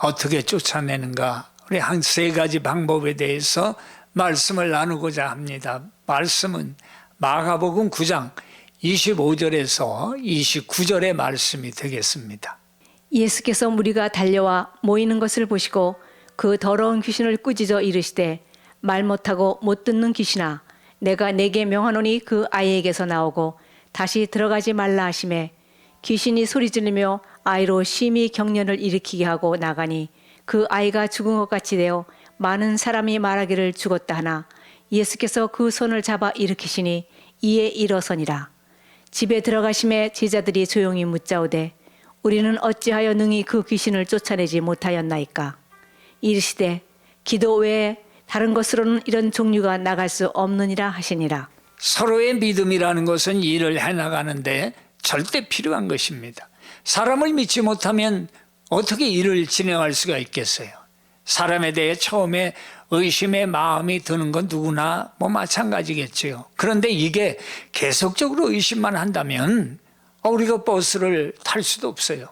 어떻게 쫓아내는가? 우리 한 세 가지 방법에 대해서 말씀을 나누고자 합니다. 말씀은 마가복음 9장 25절에서 29절의 말씀이 되겠습니다. 예수께서 무리가 달려와 모이는 것을 보시고 그 더러운 귀신을 꾸짖어 이르시되 말 못하고 못 듣는 귀신아 내가 내게 명하노니 그 아이에게서 나오고 다시 들어가지 말라 하시매 귀신이 소리지르며 아이로 심히 경련을 일으키게 하고 나가니 그 아이가 죽은 것 같이 되어 많은 사람이 말하기를 죽었다 하나 예수께서 그 손을 잡아 일으키시니 이에 일어서니라. 집에 들어가심에 제자들이 조용히 묻자오되 우리는 어찌하여 능히 그 귀신을 쫓아내지 못하였나이까. 이르시되 기도 외에 다른 것으로는 이런 종류가 나갈 수 없느니라 하시니라. 서로의 믿음이라는 것은 일을 해나가는데 절대 필요한 것입니다. 사람을 믿지 못하면 어떻게 일을 진행할 수가 있겠어요? 사람에 대해 처음에 의심의 마음이 드는 건 누구나 마찬가지겠지요. 그런데 이게 계속적으로 의심만 한다면 우리가 버스를 탈 수도 없어요.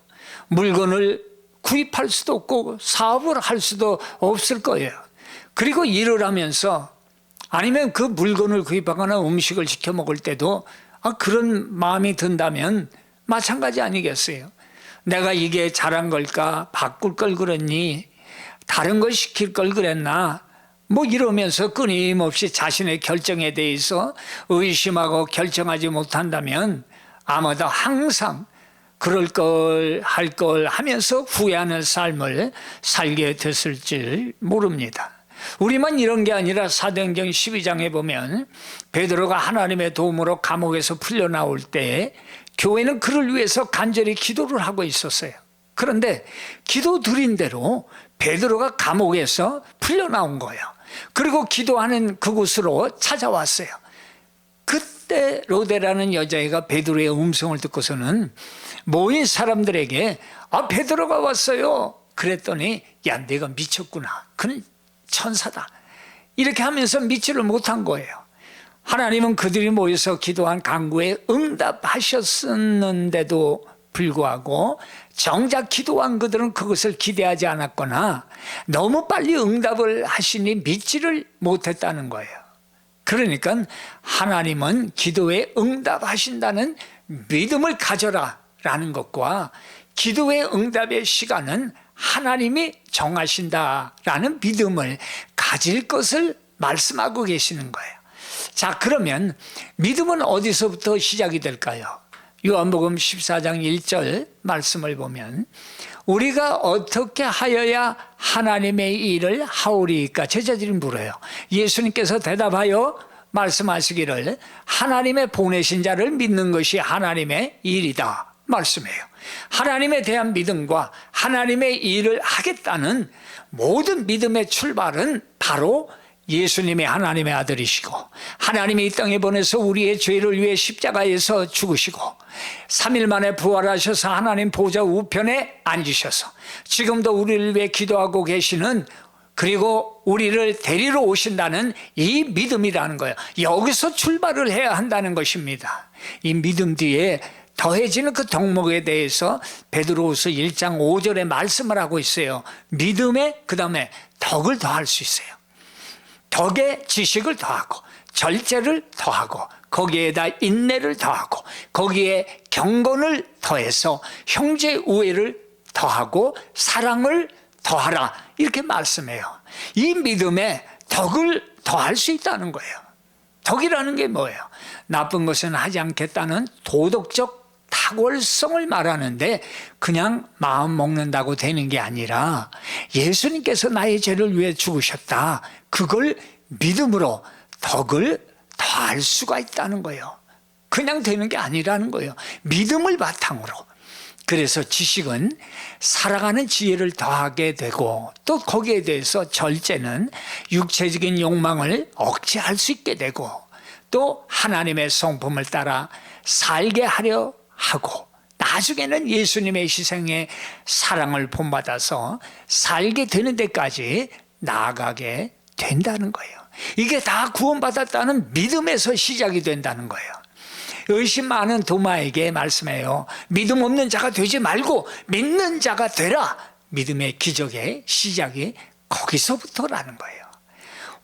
물건을 구입할 수도 없고 사업을 할 수도 없을 거예요. 그리고 일을 하면서 아니면 그 물건을 구입하거나 음식을 시켜 먹을 때도 그런 마음이 든다면 마찬가지 아니겠어요? 내가 이게 잘한 걸까? 바꿀 걸 그랬니? 다른 걸 시킬 걸 그랬나? 이러면서 끊임없이 자신의 결정에 대해서 의심하고 결정하지 못한다면 아마도 항상 그럴 걸, 할 걸 하면서 후회하는 삶을 살게 됐을지 모릅니다. 우리만 이런 게 아니라 사도행전 12장에 보면 베드로가 하나님의 도움으로 감옥에서 풀려나올 때 교회는 그를 위해서 간절히 기도를 하고 있었어요. 그런데 기도 드린 대로 베드로가 감옥에서 풀려나온 거예요. 그리고 기도하는 그곳으로 찾아왔어요. 그때 로데라는 여자애가 베드로의 음성을 듣고서는 모인 사람들에게 베드로가 왔어요. 그랬더니 야 내가 미쳤구나. 그는 천사다. 이렇게 하면서 믿지를 못한 거예요. 하나님은 그들이 모여서 기도한 간구에 응답하셨었는데도 불구하고 정작 기도한 그들은 그것을 기대하지 않았거나 너무 빨리 응답을 하시니 믿지를 못했다는 거예요. 그러니까 하나님은 기도에 응답하신다는 믿음을 가져라 라는 것과 기도의 응답의 시간은 하나님이 정하신다라는 믿음을 가질 것을 말씀하고 계시는 거예요. 자, 그러면 믿음은 어디서부터 시작이 될까요? 요한복음 14장 1절 말씀을 보면 우리가 어떻게 하여야 하나님의 일을 하오리까? 제자들이 물어요. 예수님께서 대답하여 말씀하시기를 하나님의 보내신 자를 믿는 것이 하나님의 일이다 말씀해요. 하나님에 대한 믿음과 하나님의 일을 하겠다는 모든 믿음의 출발은 바로 예수님이 하나님의 아들이시고 하나님이 이 땅에 보내서 우리의 죄를 위해 십자가에서 죽으시고 3일 만에 부활하셔서 하나님 보좌 우편에 앉으셔서 지금도 우리를 위해 기도하고 계시는 그리고 우리를 데리러 오신다는 이 믿음이라는 거예요. 여기서 출발을 해야 한다는 것입니다. 이 믿음 뒤에 더해지는 그 덕목에 대해서 베드로후서 1장 5절에 말씀을 하고 있어요. 믿음에 그 다음에 덕을 더할 수 있어요. 덕에 지식을 더하고 절제를 더하고 거기에다 인내를 더하고 거기에 경건을 더해서 형제 우애를 더하고 사랑을 더하라 이렇게 말씀해요. 이 믿음에 덕을 더할 수 있다는 거예요. 덕이라는 게 뭐예요? 나쁜 것은 하지 않겠다는 도덕적 탁월성을 말하는데 그냥 마음 먹는다고 되는 게 아니라 예수님께서 나의 죄를 위해 죽으셨다. 그걸 믿음으로 덕을 더할 수가 있다는 거예요. 그냥 되는 게 아니라는 거예요. 믿음을 바탕으로. 그래서 지식은 살아가는 지혜를 더하게 되고 또 거기에 대해서 절제는 육체적인 욕망을 억제할 수 있게 되고 또 하나님의 성품을 따라 살게 하려 하고 나중에는 예수님의 희생의 사랑을 본받아서 살게 되는 데까지 나아가게 된다는 거예요. 이게 다 구원받았다는 믿음에서 시작이 된다는 거예요. 의심 많은 도마에게 말씀해요. 믿음 없는 자가 되지 말고 믿는 자가 되라. 믿음의 기적의 시작이 거기서부터라는 거예요.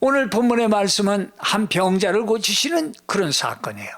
오늘 본문의 말씀은 한 병자를 고치시는 그런 사건이에요.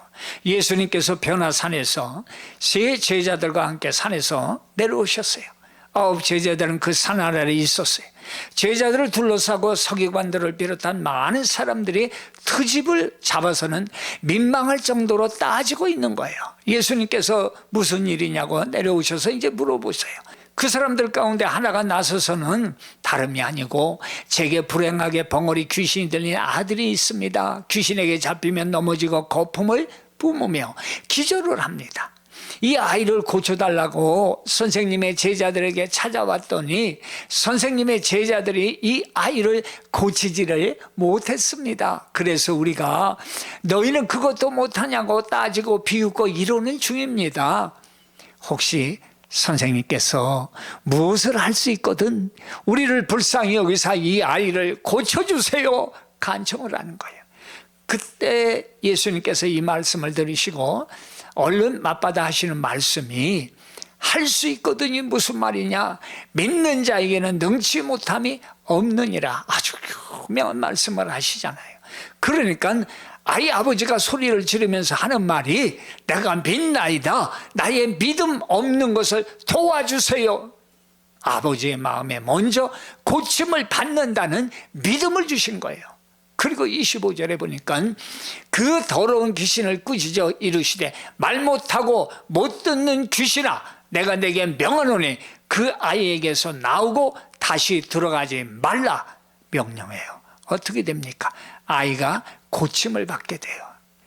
예수님께서 변화산에서 세 제자들과 함께 산에서 내려오셨어요. 9 제자들은 그 산 아래에 있었어요. 제자들을 둘러싸고 서기관들을 비롯한 많은 사람들이 트집을 잡아서는 민망할 정도로 따지고 있는 거예요. 예수님께서 무슨 일이냐고 내려오셔서 이제 물어보세요. 그 사람들 가운데 하나가 나서서는 다름이 아니고 제게 불행하게 벙어리 귀신이 들린 아들이 있습니다. 귀신에게 잡히면 넘어지고 거품을 뿜으며 기절을 합니다. 이 아이를 고쳐달라고 선생님의 제자들에게 찾아왔더니 선생님의 제자들이 이 아이를 고치지를 못했습니다. 그래서 우리가 너희는 그것도 못하냐고 따지고 비웃고 이러는 중입니다. 혹시 선생님께서 무엇을 할 수 있거든 우리를 불쌍히 여기사 이 아이를 고쳐주세요 간청을 하는 거예요. 그때 예수님께서 이 말씀을 들으시고 얼른 맞받아 하시는 말씀이 할 수 있거든이 무슨 말이냐, 믿는 자에게는 능치 못함이 없느니라. 아주 유명한 말씀을 하시잖아요. 그러니까 아이 아버지가 소리를 지르면서 하는 말이 내가 믿나이다, 나의 믿음 없는 것을 도와주세요. 아버지의 마음에 먼저 고침을 받는다는 믿음을 주신 거예요. 그리고 25절에 보니까 그 더러운 귀신을 꾸짖어 이르시되 말 못하고 못 듣는 귀신아 내가 내게 명하노니 그 아이에게서 나오고 다시 들어가지 말라 명령해요. 어떻게 됩니까? 아이가 고침을 받게 돼요.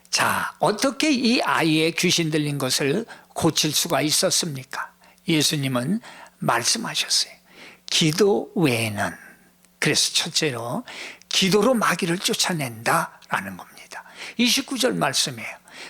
자, 어떻게 이 아이의 귀신 들린 것을 고칠 수가 있었습니까? 예수님은 말씀하셨어요. 기도 외에는. 그래서 첫째로 기도로 마귀를 쫓아낸다라는 겁니다. 29절 말씀이에요.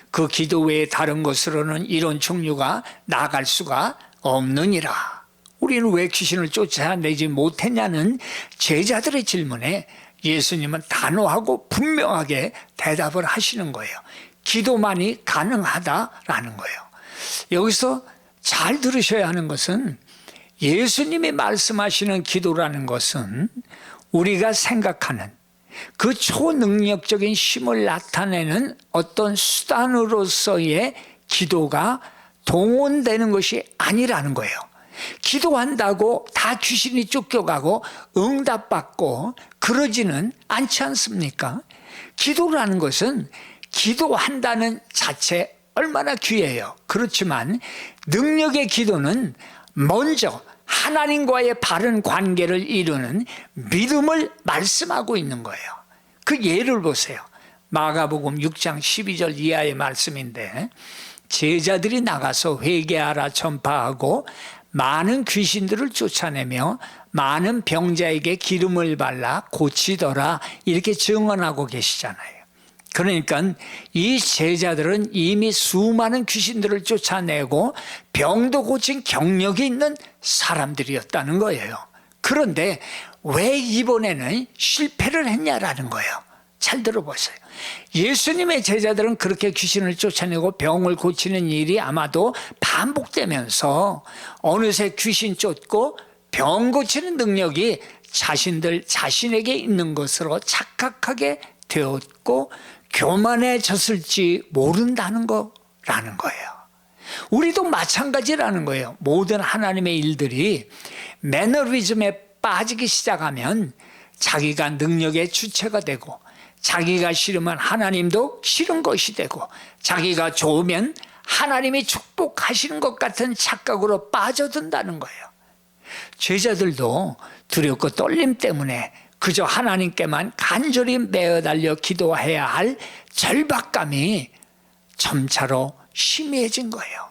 그 기도 외에 다른 것으로는 이런 종류가 나아갈 수가 없느니라. 우리는 왜 귀신을 쫓아내지 못했냐는 제자들의 질문에 예수님은 단호하고 분명하게 대답을 하시는 거예요. 기도만이 가능하다라는 거예요. 여기서 잘 들으셔야 하는 것은 예수님이 말씀하시는 기도라는 것은 우리가 생각하는 그 초능력적인 힘을 나타내는 어떤 수단으로서의 기도가 동원되는 것이 아니라는 거예요. 기도한다고 다 귀신이 쫓겨가고 응답받고 그러지는 않지 않습니까? 기도라는 것은 기도한다는 자체 얼마나 귀해요. 그렇지만 능력의 기도는 먼저 하나님과의 바른 관계를 이루는 믿음을 말씀하고 있는 거예요. 그 예를 보세요. 마가복음 6장 12절 이하의 말씀인데 제자들이 나가서 회개하라 전파하고 많은 귀신들을 쫓아내며 많은 병자에게 기름을 발라 고치더라 이렇게 증언하고 계시잖아요. 그러니까 이 제자들은 이미 수많은 귀신들을 쫓아내고 병도 고친 경력이 있는 사람들이었다는 거예요. 그런데 왜 이번에는 실패를 했냐라는 거예요. 잘 들어보세요. 예수님의 제자들은 그렇게 귀신을 쫓아내고 병을 고치는 일이 아마도 반복되면서 어느새 귀신 쫓고 병 고치는 능력이 자신에게 있는 것으로 착각하게 되었고 교만해졌을지 모른다는 거라는 거예요. 우리도 마찬가지라는 거예요. 모든 하나님의 일들이 매너리즘에 빠지기 시작하면 자기가 능력의 주체가 되고 자기가 싫으면 하나님도 싫은 것이 되고 자기가 좋으면 하나님이 축복하시는 것 같은 착각으로 빠져든다는 거예요. 제자들도 두렵고 떨림 때문에 그저 하나님께만 간절히 매어달려 기도해야 할 절박감이 점차로 심해진 거예요.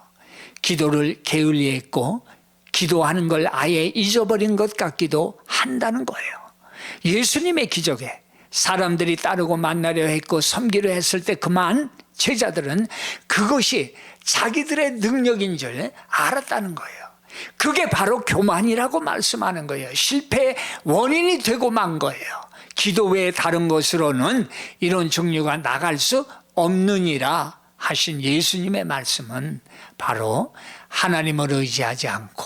기도를 게을리했고 기도하는 걸 아예 잊어버린 것 같기도 한다는 거예요. 예수님의 기적에 사람들이 따르고 만나려 했고 섬기려 했을 때 그만 제자들은 그것이 자기들의 능력인 줄 알았다는 거예요. 그게 바로 교만이라고 말씀하는 거예요. 실패의 원인이 되고 만 거예요. 기도 외에 다른 것으로는 이런 종류가 나갈 수 없느니라 하신 예수님의 말씀은 바로 하나님을 의지하지 않고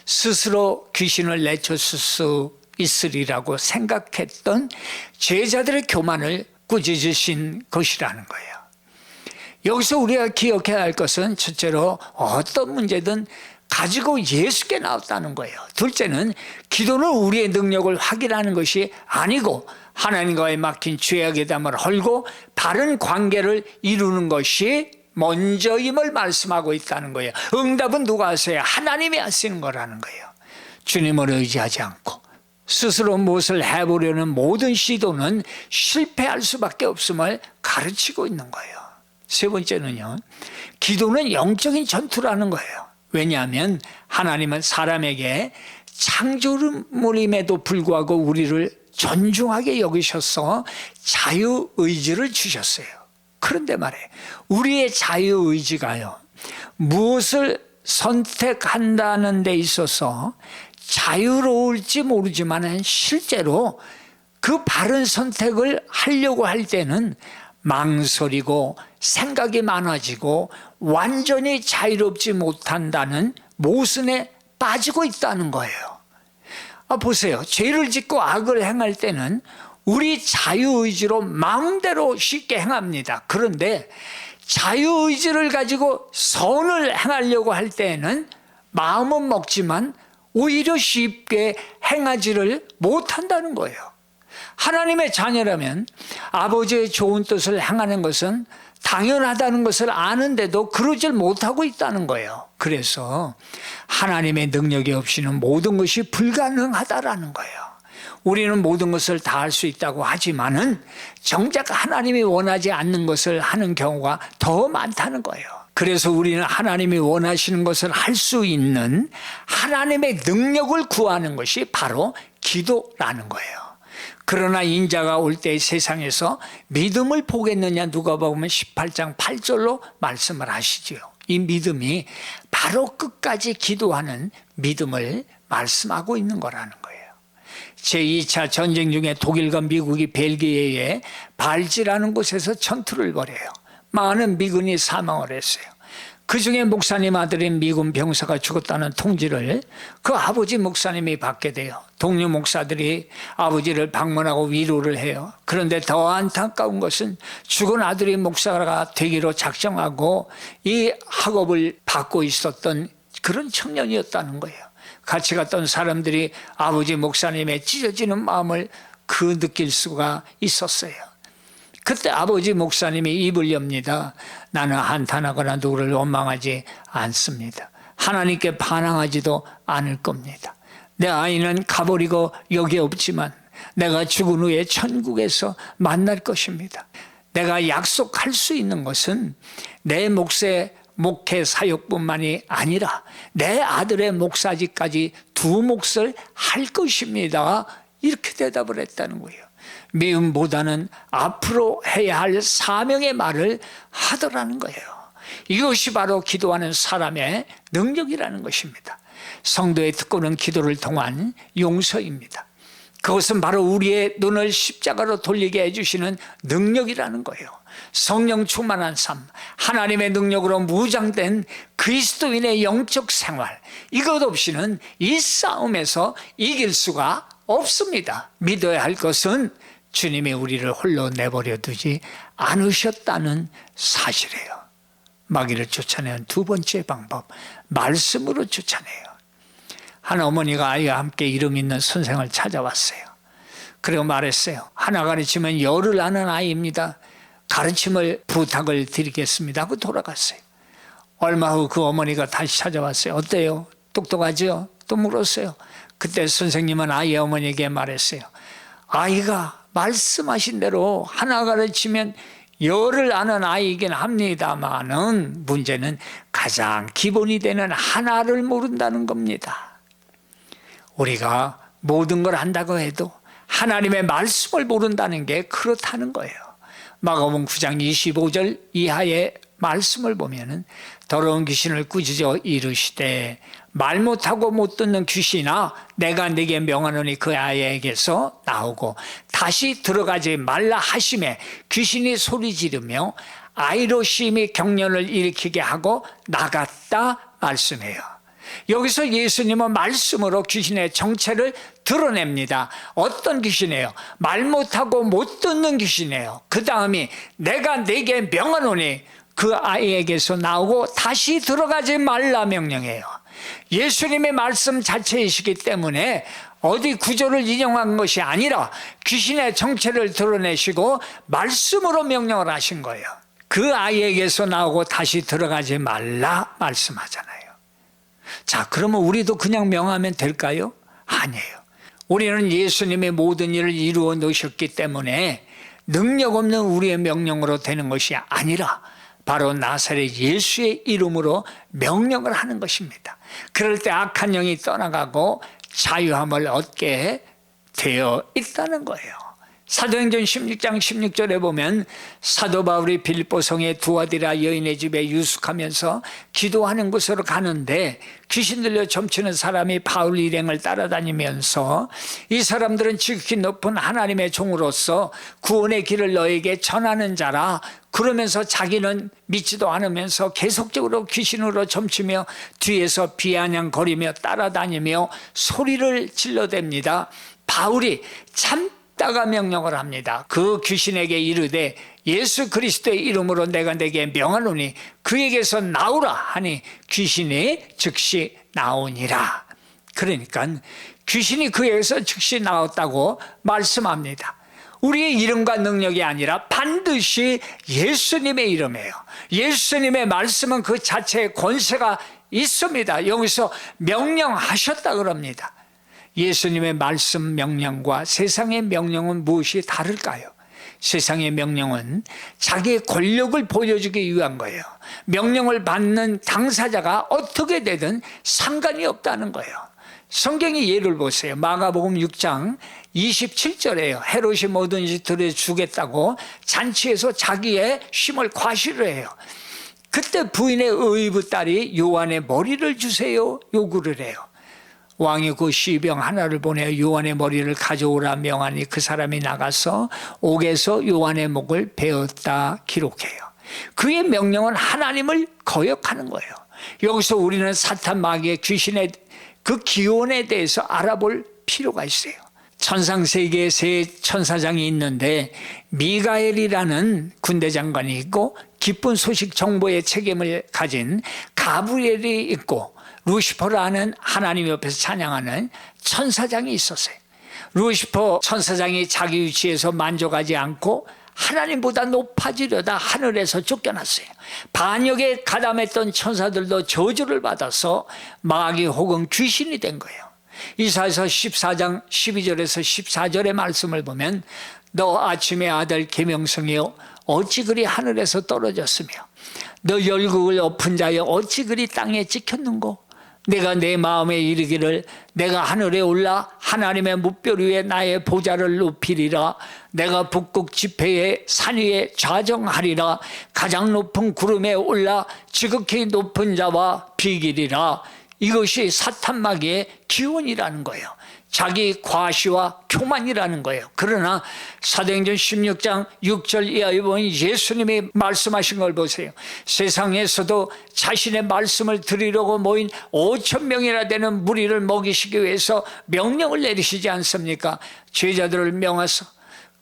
스스로 귀신을 내쫓을 수 있으리라고 생각했던 제자들의 교만을 꾸짖으신 것이라는 거예요. 여기서 우리가 기억해야 할 것은 첫째로 어떤 문제든 가지고 예수께 나왔다는 거예요. 둘째는 기도는 우리의 능력을 확인하는 것이 아니고 하나님과의 막힌 죄악의 담을 헐고 바른 관계를 이루는 것이 먼저임을 말씀하고 있다는 거예요. 응답은 누가 하세요? 하나님이 하시는 거라는 거예요. 주님을 의지하지 않고 스스로 무엇을 해보려는 모든 시도는 실패할 수밖에 없음을 가르치고 있는 거예요. 세 번째는요, 기도는 영적인 전투라는 거예요. 왜냐하면 하나님은 사람에게 창조물임에도 불구하고 우리를 존중하게 여기셔서 자유의지를 주셨어요. 그런데 말이에요, 우리의 자유의지가요, 무엇을 선택한다는 데 있어서 자유로울지 모르지만 실제로 그 바른 선택을 하려고 할 때는 망설이고 생각이 많아지고 완전히 자유롭지 못한다는 모순에 빠지고 있다는 거예요. 보세요. 죄를 짓고 악을 행할 때는 우리 자유의지로 마음대로 쉽게 행합니다. 그런데 자유의지를 가지고 선을 행하려고 할 때에는 마음은 먹지만 오히려 쉽게 행하지를 못한다는 거예요. 하나님의 자녀라면 아버지의 좋은 뜻을 행하는 것은 당연하다는 것을 아는데도 그러질 못하고 있다는 거예요. 그래서 하나님의 능력이 없이는 모든 것이 불가능하다라는 거예요. 우리는 모든 것을 다 할 수 있다고 하지만은 정작 하나님이 원하지 않는 것을 하는 경우가 더 많다는 거예요. 그래서 우리는 하나님이 원하시는 것을 할 수 있는 하나님의 능력을 구하는 것이 바로 기도라는 거예요. 그러나 인자가 올 때 세상에서 믿음을 보겠느냐, 누가복음 18장 8절로 말씀을 하시지요. 이 믿음이 바로 끝까지 기도하는 믿음을 말씀하고 있는 거라는 거예요. 제2차 전쟁 중에 독일과 미국이 벨기에의 발지라는 곳에서 전투를 벌여요. 많은 미군이 사망을 했어요. 그 중에 목사님 아들인 미군 병사가 죽었다는 통지를 그 아버지 목사님이 받게 돼요. 동료 목사들이 아버지를 방문하고 위로를 해요. 그런데 더 안타까운 것은 죽은 아들이 목사가 되기로 작정하고 이 학업을 받고 있었던 그런 청년이었다는 거예요. 같이 갔던 사람들이 아버지 목사님의 찢어지는 마음을 느낄 수가 있었어요. 그때 아버지 목사님이 입을 엽니다. 나는 한탄하거나 누구를 원망하지 않습니다. 하나님께 반항하지도 않을 겁니다. 내 아이는 가버리고 여기 없지만 내가 죽은 후에 천국에서 만날 것입니다. 내가 약속할 수 있는 것은 내 몫의 목회 사역뿐만이 아니라 내 아들의 목사직까지 두 몫을 할 것입니다. 이렇게 대답을 했다는 거예요. 미움보다는 앞으로 해야 할 사명의 말을 하더라는 거예요. 이것이 바로 기도하는 사람의 능력이라는 것입니다. 성도의 특권은 기도를 통한 용서입니다. 그것은 바로 우리의 눈을 십자가로 돌리게 해주시는 능력이라는 거예요. 성령 충만한 삶, 하나님의 능력으로 무장된 그리스도인의 영적 생활, 이것 없이는 이 싸움에서 이길 수가 없습니다. 믿어야 할 것은 주님이 우리를 홀로 내버려 두지 않으셨다는 사실이에요. 마귀를 쫓아내는 두 번째 방법, 말씀으로 쫓아내요. 한 어머니가 아이와 함께 이름 있는 선생을 찾아왔어요. 그리고 말했어요. 하나 가르치면 열을 아는 아이입니다. 가르침을 부탁을 드리겠습니다 하고 돌아갔어요. 얼마 후 그 어머니가 다시 찾아왔어요. 어때요? 똑똑하죠? 또 물었어요. 그때 선생님은 아이의 어머니에게 말했어요. 아이가 말씀하신 대로 하나 가르치면 열을 아는 아이이긴 합니다만은 문제는 가장 기본이 되는 하나를 모른다는 겁니다. 우리가 모든 걸 안다고 해도 하나님의 말씀을 모른다는 게 그렇다는 거예요. 마가복음 9장 25절 이하의 말씀을 보면은 더러운 귀신을 꾸짖어 이르시되 말 못하고 못 듣는 귀신아 내가 네게 명하노니 그 아이에게서 나오고 다시 들어가지 말라 하심에 귀신이 소리 지르며 아이로 심히 경련을 일으키게 하고 나갔다 말씀해요. 여기서 예수님은 말씀으로 귀신의 정체를 드러냅니다. 어떤 귀신이에요? 말 못하고 못 듣는 귀신이에요. 그 다음이 내가 네게 명하노니 그 아이에게서 나오고 다시 들어가지 말라 명령해요. 예수님의 말씀 자체이시기 때문에 어디 구조를 인용한 것이 아니라 귀신의 정체를 드러내시고 말씀으로 명령을 하신 거예요. 그 아이에게서 나오고 다시 들어가지 말라 말씀하잖아요. 자, 그러면 우리도 그냥 명하면 될까요? 아니에요. 우리는 예수님의 모든 일을 이루어 놓으셨기 때문에 능력 없는 우리의 명령으로 되는 것이 아니라 바로 나사렛 예수의 이름으로 명령을 하는 것입니다. 그럴 때 악한 영이 떠나가고 자유함을 얻게 되어 있다는 거예요. 사도행전 16장 16절에 보면 사도 바울이 빌립보성의 두아디라 여인의 집에 유숙하면서 기도하는 곳으로 가는데 귀신 들려 점치는 사람이 바울 일행을 따라다니면서 이 사람들은 지극히 높은 하나님의 종으로서 구원의 길을 너에게 전하는 자라, 그러면서 자기는 믿지도 않으면서 계속적으로 귀신으로 점치며 뒤에서 비아냥거리며 따라다니며 소리를 질러댑니다. 바울이 참다가 명령을 합니다. 그 귀신에게 이르되 예수 그리스도의 이름으로 내가 네게 명하노니 그에게서 나오라 하니 귀신이 즉시 나오니라. 그러니까 귀신이 그에게서 즉시 나왔다고 말씀합니다. 우리의 이름과 능력이 아니라 반드시 예수님의 이름이에요. 예수님의 말씀은 그 자체의 권세가 있습니다. 여기서 명령하셨다 그럽니다. 예수님의 말씀 명령과 세상의 명령은 무엇이 다를까요? 세상의 명령은 자기의 권력을 보여주기 위한 거예요. 명령을 받는 당사자가 어떻게 되든 상관이 없다는 거예요. 성경의 예를 보세요. 마가복음 6장 27절에요. 헤롯이 뭐든지 들여주겠다고 잔치에서 자기의 쉼을 과시를 해요. 그때 부인의 의붓 딸이 요한의 머리를 주세요 요구를 해요. 왕이 그 시병 하나를 보내 요한의 머리를 가져오라 명하니 그 사람이 나가서 옥에서 요한의 목을 베었다 기록해요. 그의 명령은 하나님을 거역하는 거예요. 여기서 우리는 사탄 마귀의 귀신의 그 기원에 대해서 알아볼 필요가 있어요. 천상세계에 세 천사장이 있는데 미가엘이라는 군대 장관이 있고 기쁜 소식 정보의 책임을 가진 가브리엘이 있고 루시퍼라는 하나님 옆에서 찬양하는 천사장이 있었어요. 루시퍼 천사장이 자기 위치에서 만족하지 않고 하나님보다 높아지려다 하늘에서 쫓겨났어요. 반역에 가담했던 천사들도 저주를 받아서 마귀 혹은 귀신이 된 거예요. 이사야서 14장 12절에서 14절의 말씀을 보면 너 아침의 아들 계명성이여 어찌 그리 하늘에서 떨어졌으며 너 열국을 엎은 자여 어찌 그리 땅에 찍혔는고 내가 내 마음에 이르기를 내가 하늘에 올라 하나님의 뭇별 위에 나의 보좌를 높이리라. 내가 북극 지폐의 산 위에 좌정하리라. 가장 높은 구름에 올라 지극히 높은 자와 비기리라. 이것이 사탄 마귀의 기원이라는 거예요. 자기 과시와 교만이라는 거예요. 그러나 사도행전 16장 6절 이하에 보면 예수님이 말씀하신 걸 보세요. 세상에서도 자신의 말씀을 드리려고 모인 5천 명이나 되는 무리를 먹이시기 위해서 명령을 내리시지 않습니까? 제자들을 명하사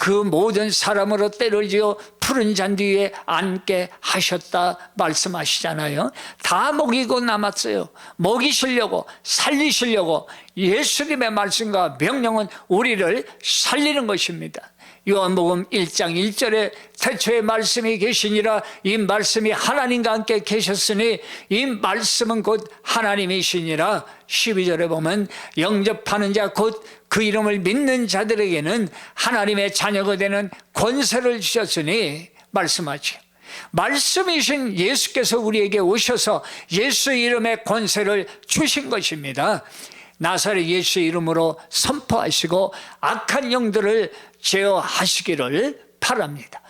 그 모든 사람으로 때를 지어 푸른 잔디 위에 앉게 하셨다 말씀하시잖아요. 다 먹이고 남았어요. 먹이시려고 살리시려고 예수님의 말씀과 명령은 우리를 살리는 것입니다. 요한복음 1장 1절에 태초에 말씀이 계시니라 이 말씀이 하나님과 함께 계셨으니 이 말씀은 곧 하나님이시니라. 12절에 보면 영접하는 자 곧 그 이름을 믿는 자들에게는 하나님의 자녀가 되는 권세를 주셨으니 말씀하죠. 말씀이신 예수께서 우리에게 오셔서 예수 이름의 권세를 주신 것입니다. 나사렛 예수 이름으로 선포하시고 악한 영들을 제어하시기를 바랍니다.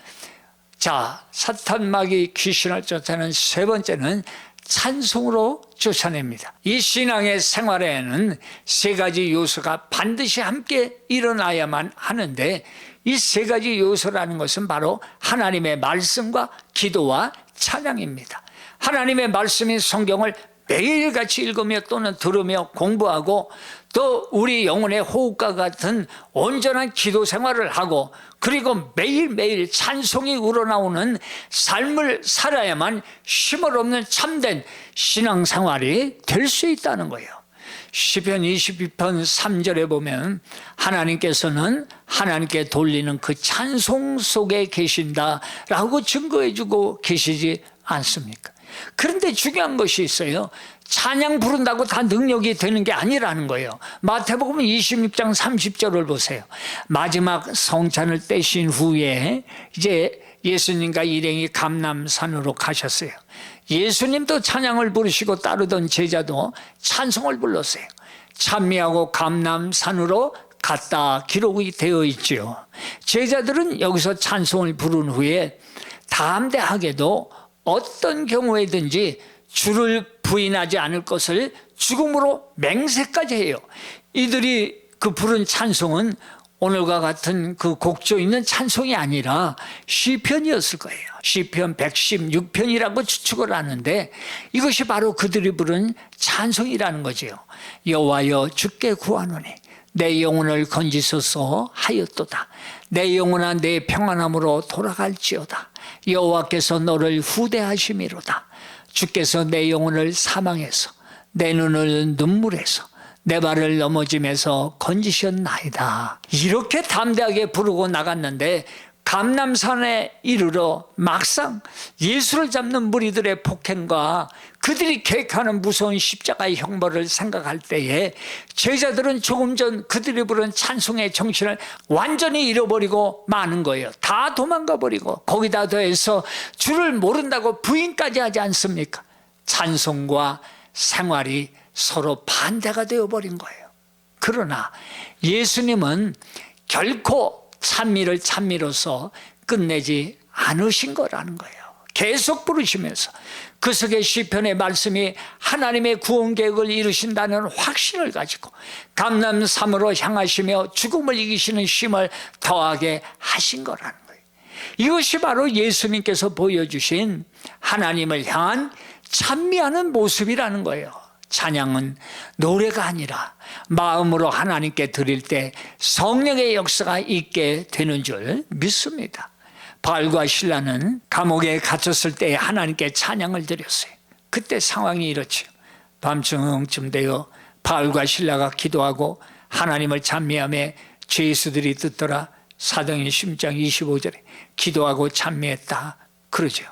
자, 사탄 마귀 귀신을 쫓아내는 세 번째는 찬송으로 쫓아냅니다. 이 신앙의 생활에는 세 가지 요소가 반드시 함께 일어나야만 하는데 이 세 가지 요소라는 것은 바로 하나님의 말씀과 기도와 찬양입니다. 하나님의 말씀인 성경을 매일같이 읽으며 또는 들으며 공부하고 또 우리 영혼의 호흡과 같은 온전한 기도 생활을 하고 그리고 매일매일 찬송이 우러나오는 삶을 살아야만 쉼을 없는 참된 신앙생활이 될 수 있다는 거예요. 시편 22편 3절에 보면 하나님께서는 하나님께 돌리는 그 찬송 속에 계신다라고 증거해주고 계시지 않습니까? 그런데 중요한 것이 있어요. 찬양 부른다고 다 능력이 되는 게 아니라는 거예요. 마태복음 26장 30절을 보세요. 마지막 성찬을 떼신 후에 이제 예수님과 일행이 감람산으로 가셨어요. 예수님도 찬양을 부르시고 따르던 제자도 찬송을 불렀어요. 찬미하고 감람산으로 갔다 기록이 되어 있죠. 제자들은 여기서 찬송을 부른 후에 담대하게도 어떤 경우에든지 주를 부인하지 않을 것을 죽음으로 맹세까지 해요. 이들이 그 부른 찬송은 오늘과 같은 그 곡조 있는 찬송이 아니라 시편이었을 거예요. 시편 116편이라고 추측을 하는데 이것이 바로 그들이 부른 찬송이라는 거지요. 여호와여 주께 구하노니 내 영혼을 건지소서 하였도다. 내 영혼아 내 평안함으로 돌아갈지어다. 여호와께서 너를 후대하심이로다. 주께서 내 영혼을 사망에서 내 눈을 눈물에서 내 발을 넘어짐에서 건지셨나이다. 이렇게 담대하게 부르고 나갔는데 감람산에 이르러 막상 예수를 잡는 무리들의 폭행과 그들이 계획하는 무서운 십자가의 형벌을 생각할 때에 제자들은 조금 전 그들이 부른 찬송의 정신을 완전히 잃어버리고 마는 거예요. 다 도망가 버리고 거기다 더해서 주를 모른다고 부인까지 하지 않습니까? 찬송과 생활이 서로 반대가 되어버린 거예요. 그러나 예수님은 결코 찬미를 찬미로서 끝내지 않으신 거라는 거예요. 계속 부르시면서 그 속에 시편의 말씀이 하나님의 구원 계획을 이루신다는 확신을 가지고 감람산으로 향하시며 죽음을 이기시는 쉼을 더하게 하신 거라는 거예요. 이것이 바로 예수님께서 보여주신 하나님을 향한 찬미하는 모습이라는 거예요. 찬양은 노래가 아니라 마음으로 하나님께 드릴 때 성령의 역사가 있게 되는 줄 믿습니다. 바울과 실라는 감옥에 갇혔을 때 하나님께 찬양을 드렸어요. 그때 상황이 이렇죠. 밤중쯤 되어 바울과 실라가 기도하고 하나님을 찬미하며 죄수들이 듣더라. 사도행전 10장 25절에 기도하고 찬미했다 그러죠.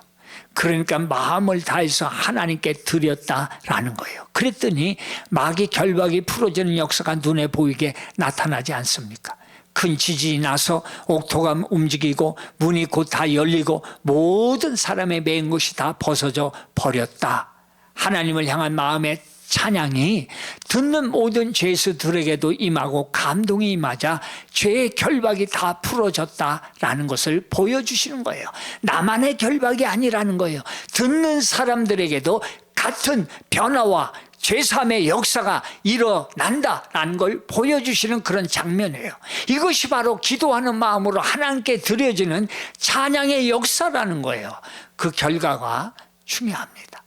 그러니까 마음을 다해서 하나님께 드렸다라는 거예요. 그랬더니 마귀 결박이 풀어지는 역사가 눈에 보이게 나타나지 않습니까? 큰 지진이 나서 옥토가 움직이고 문이 곧 다 열리고 모든 사람의 매인 것이 다 벗어져 버렸다. 하나님을 향한 마음의 찬양이 듣는 모든 죄수들에게도 임하고 감동이 임하자 죄의 결박이 다 풀어졌다라는 것을 보여주시는 거예요. 나만의 결박이 아니라는 거예요. 듣는 사람들에게도 같은 변화와 죄사함의 역사가 일어난다라는 걸 보여주시는 그런 장면이에요. 이것이 바로 기도하는 마음으로 하나님께 드려지는 찬양의 역사라는 거예요. 그 결과가 중요합니다.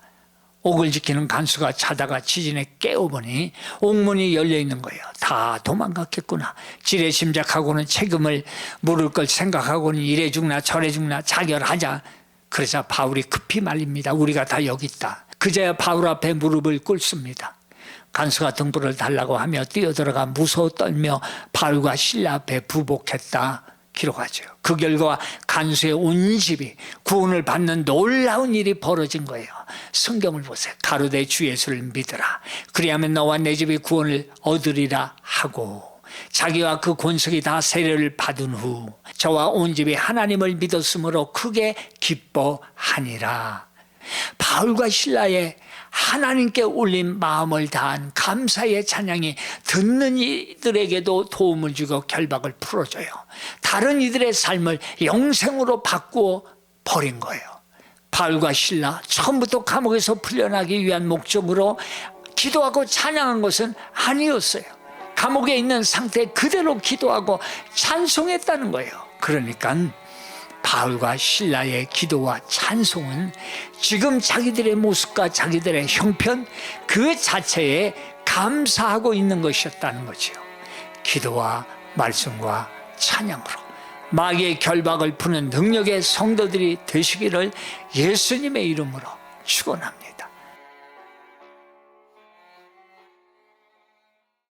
옥을 지키는 간수가 자다가 지진에 깨어보니 옥문이 열려있는 거예요. 다 도망갔겠구나. 지레짐작하고는 책임을 물을 걸 생각하고는 이래 죽나 저래 죽나 자결하자. 그러자 바울이 급히 말립니다. 우리가 다 여기 있다. 그제야 바울 앞에 무릎을 꿇습니다. 간수가 등불을 달라고 하며 뛰어들어가 무서워 떨며 바울과 실라 앞에 부복했다 기록하죠. 그 결과 간수의 온 집이 구원을 받는 놀라운 일이 벌어진 거예요. 성경을 보세요. 가로되 주 예수를 믿으라. 그리하면 너와 내 집이 구원을 얻으리라 하고 자기와 그 권속이 다 세례를 받은 후 저와 온 집이 하나님을 믿었으므로 크게 기뻐하니라. 바울과 실라의 하나님께 올린 마음을 다한 감사의 찬양이 듣는 이들에게도 도움을 주고 결박을 풀어줘요. 다른 이들의 삶을 영생으로 바꾸어 버린 거예요. 바울과 실라 처음부터 감옥에서 풀려나기 위한 목적으로 기도하고 찬양한 것은 아니었어요. 감옥에 있는 상태 그대로 기도하고 찬송했다는 거예요. 그러니까 바울과 실라의 기도와 찬송은 지금 자기들의 모습과 자기들의 형편 그 자체에 감사하고 있는 것이었다는 거죠. 기도와 말씀과 찬양으로 마귀의 결박을 푸는 능력의 성도들이 되시기를 예수님의 이름으로 축원합니다.